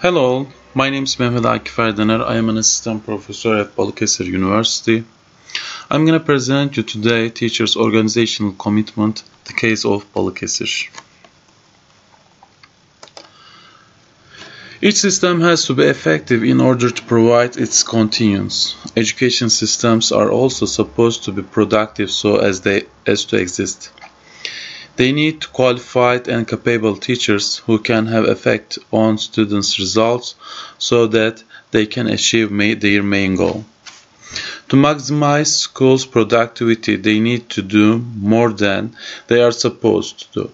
Hello, my name is Mehmet Akif Erdener. I am an assistant professor at Balıkesir University. I'm going to present you today Teachers' Organizational Commitment, the case of Balıkesir. Each system has to be effective in order to provide its continuance. Education systems are also supposed to be productive so as to exist. They need qualified and capable teachers who can have effect on students' results so that they can achieve their main goal. To maximize schools' productivity, they need to do more than they are supposed to do.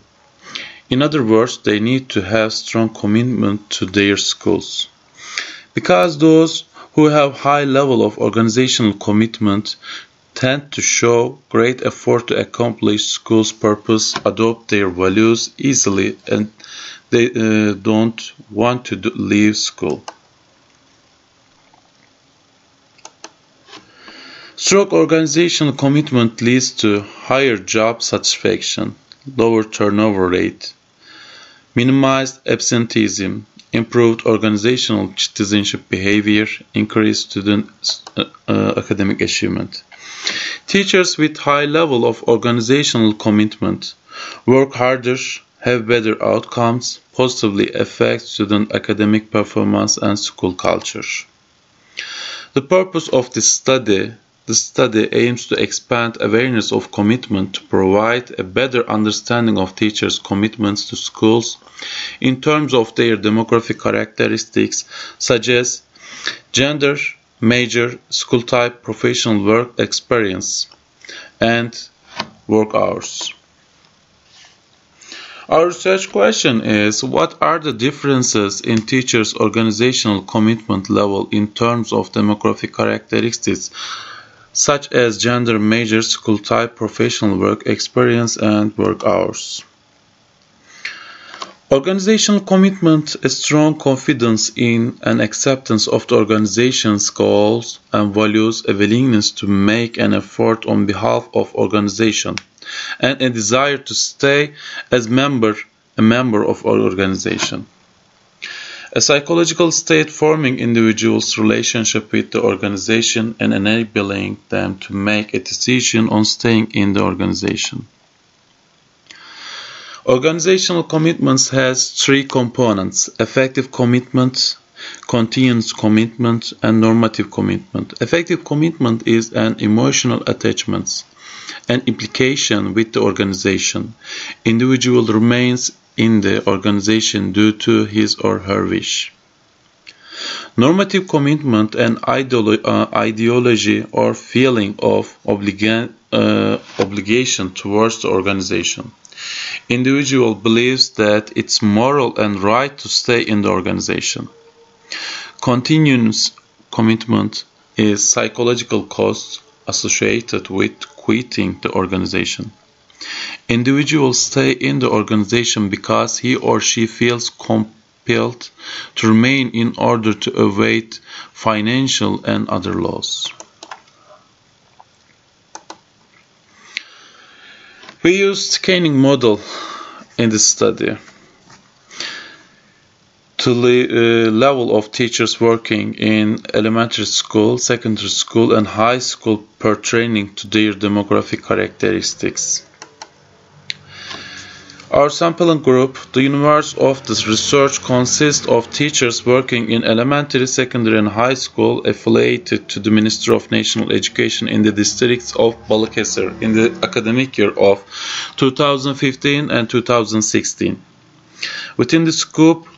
In other words, they need to have strong commitment to their schools. Because those who have high level of organizational commitment tend to show great effort to accomplish school's purpose, adopt their values easily, and they don't want to leave school. Strong organizational commitment leads to higher job satisfaction, lower turnover rate, minimized absenteeism, improved organizational citizenship behavior, increased student academic achievement. Teachers with high level of organizational commitment work harder, have better outcomes, positively affect student academic performance and school culture. The purpose of this study aims to expand awareness of commitment to provide a better understanding of teachers' commitments to schools in terms of their demographic characteristics such as gender, major, school type, professional work experience, and work hours. Our research question is, what are the differences in teachers' organizational commitment level in terms of demographic characteristics such as gender, major, school type, professional work experience, and work hours? Organizational commitment, a strong confidence in and acceptance of the organization's goals and values, a willingness to make an effort on behalf of organization, and a desire to stay as a member of our organization. A psychological state forming individuals' relationship with the organization and enabling them to make a decision on staying in the organization. Organizational commitments has three components: effective commitment, continuous commitment, and normative commitment. Effective commitment is an emotional attachment and implication with the organization. Individual remains in the organization due to his or her wish. Normative commitment, an ideology or feeling of obligation towards the organization. Individual believes that it's moral and right to stay in the organization. Continuous commitment is psychological costs associated with quitting the organization. Individuals stay in the organization because he or she feels compelled to remain in order to avoid financial and other loss. We used scanning model in this study to level of teachers working in elementary school, secondary school, and high school pertaining to their demographic characteristics. Our sampling group, the universe of this research, consists of teachers working in elementary, secondary, and high school affiliated to the Ministry of National Education in the districts of Balıkesir in the academic year of 2015 and 2016. Within the scope,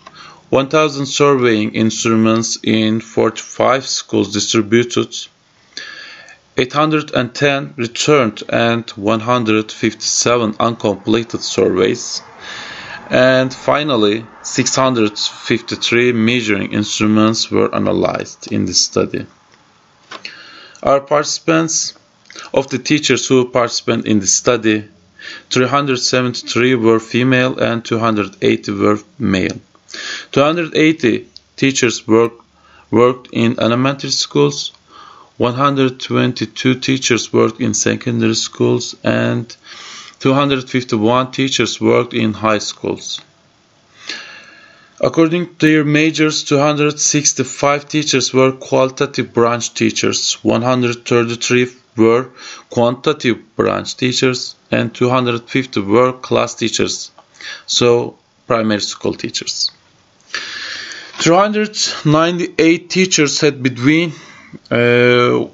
1,000 surveying instruments in 45 schools distributed, 810 returned and 157 uncompleted surveys, and finally 653 measuring instruments were analyzed in this study. Our participants, of the teachers who participated in the study, 373 were female and 280 were male. 280 teachers worked in elementary schools, 122 teachers worked in secondary schools, and 251 teachers worked in high schools. According to their majors, 265 teachers were qualitative branch teachers, 133 were quantitative branch teachers, and 250 were class teachers, so primary school teachers. 398 teachers had between 1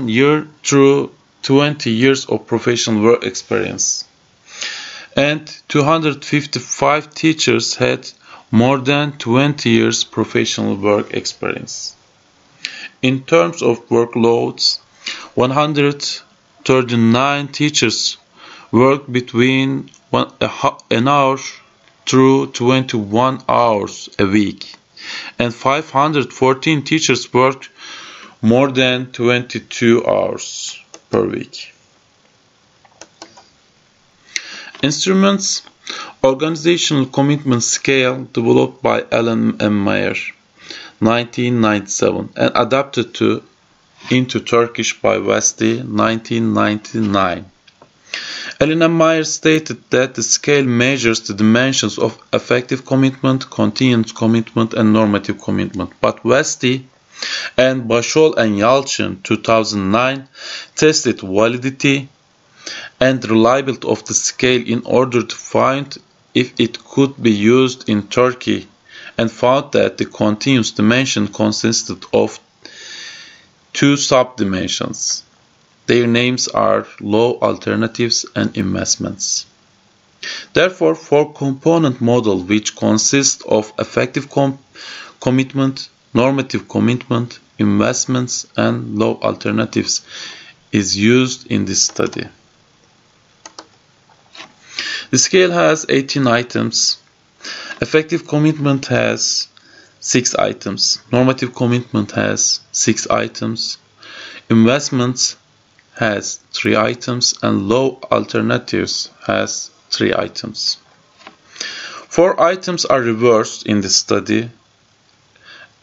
year through 20 years of professional work experience, and 255 teachers had more than 20 years professional work experience. In terms of workloads, 139 teachers worked between an hour through 21 hours a week, and 514 teachers worked more than 22 hours per week. Instruments: Organizational Commitment Scale, developed by Alan M. Meyer, 1997, and adapted into Turkish by Westi, 1999. Alan M. Meyer stated that the scale measures the dimensions of effective commitment, continuous commitment, and normative commitment, but Westi and Bashol and Yalchin, 2009, tested validity and reliability of the scale in order to find if it could be used in Turkey, and found that the continuous dimension consisted of two sub-dimensions. Their names are low alternatives and investments. Therefore, four-component model, which consists of effective commitment, normative commitment, investments, and low alternatives, is used in this study. The scale has 18 items. Effective commitment has 6 items. Normative commitment has 6 items. Investments has 3 items, and low alternatives has 3 items. 4 items are reversed in the study.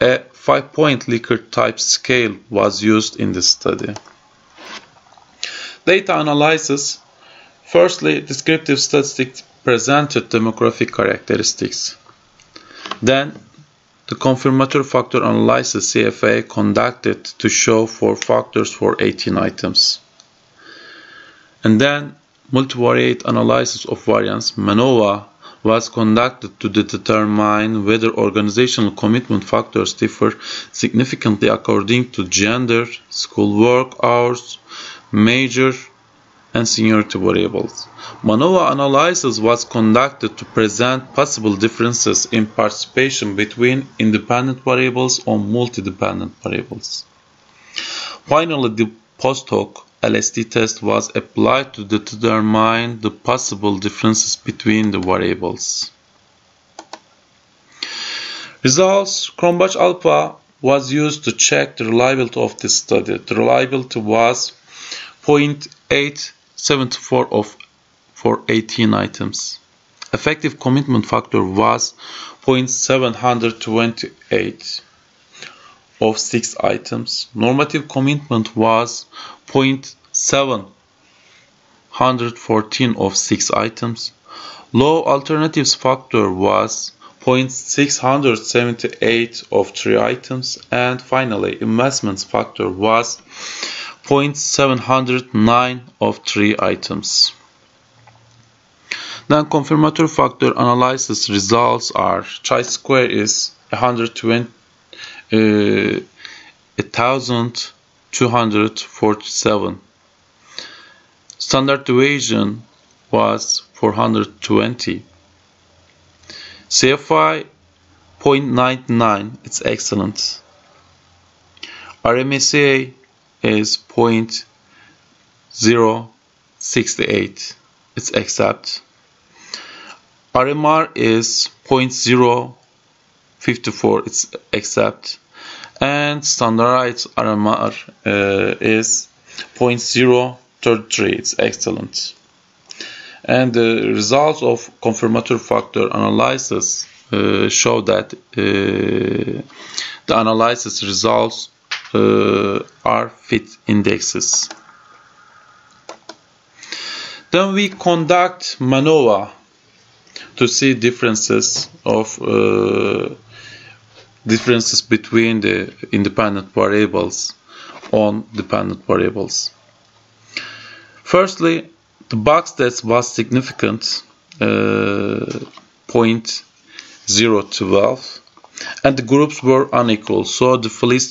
A 5-point Likert type scale was used in the study. Data analysis. Firstly, descriptive statistics presented demographic characteristics. Then, the confirmatory factor analysis CFA conducted to show 4 factors for 18 items. And then, multivariate analysis of variance MANOVA was conducted to determine whether organizational commitment factors differ significantly according to gender, school work hours, major, and seniority variables. MANOVA analysis was conducted to present possible differences in participation between independent variables or multi-dependent variables. Finally, the post-hoc LSD test was applied to determine the possible differences between the variables. Results: Cronbach alpha was used to check the reliability of this study. The reliability was 0.874 for 18 items. Effective commitment factor was 0.728 of 6 items. Normative commitment was 0.714 of 6 items. Low alternatives factor was 0.678 of 3 items. And finally, investments factor was 0.709 of 3 items. Then confirmatory factor analysis results are: chi-square is 1,247. Standard deviation was 420. CFI 0.99, it's excellent. RMSA is 0.068, it's accept. RMR is 0.054, it's accept. And standardized RMR is 0.033, it's excellent. And the results of confirmatory factor analysis show that the analysis results are fit indexes. Then we conduct MANOVA to see differences between the independent variables on dependent variables. Firstly, the box that was significant 0.012, and the groups were unequal, so the fleet